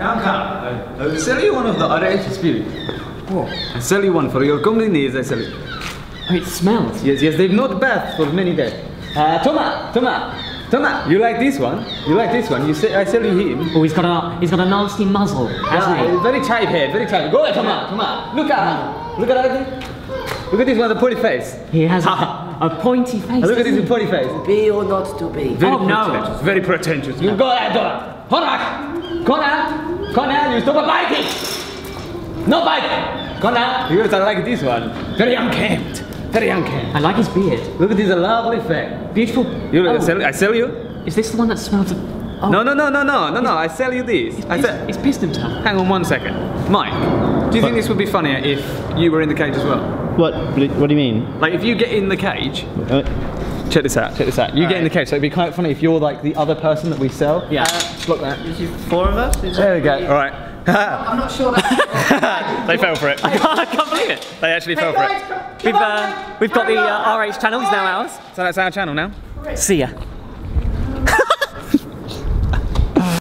I'll sell you one of the RH spirit. What? I'll sell you one for your comely needs, I sell it. Oh, it smells. Yes, they've not bathed for many days. Thomas, you like this one? You like this one? I sell you him. Oh, he's got a nasty muzzle, hasn't he? Very tight head, very tight. Go ahead, Thomas. Look at this one, the pointy face. He has a pointy face. Look at this pointy face. Be or not to be? Very pretentious. You go ahead, Thomas. Connor, you stop biting. No biting. Connor, you guys like this one. Very unkempt. I like his beard. Look at this lovely thing. Beautiful. I sell you? Is this the one that smells of... Oh. No, I sell you this. It's pissed himself. Hang on 1 second. Mike, do you think this would be funnier if you were in the cage as well? What do you mean? Like if you get in the cage, check this out. You get in the cage, so it'd be quite funny if you're like the other person that we sell. Yeah. Look that. Is it 4 of us? There we go. Alright. I'm not sure that's... They fell for it. I can't believe it. They actually fell for it. We've got the RH channel, it's now ours. So that's our channel now. See ya.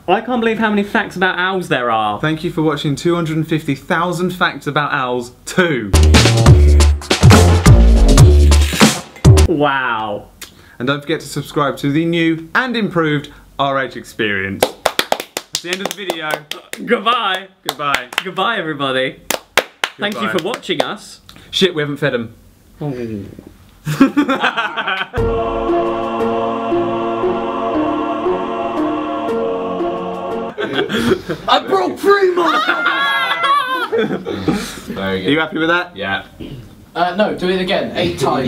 I can't believe how many facts about owls there are. Thank you for watching 250,000 facts about owls 2. Wow. And don't forget to subscribe to the new and improved RH Experience. That's the end of the video. Goodbye. Goodbye, everybody. Thank you for watching us. Shit, we haven't fed them. I broke free, Very good. Are you happy with that? Yeah. No, do it again. 8 times.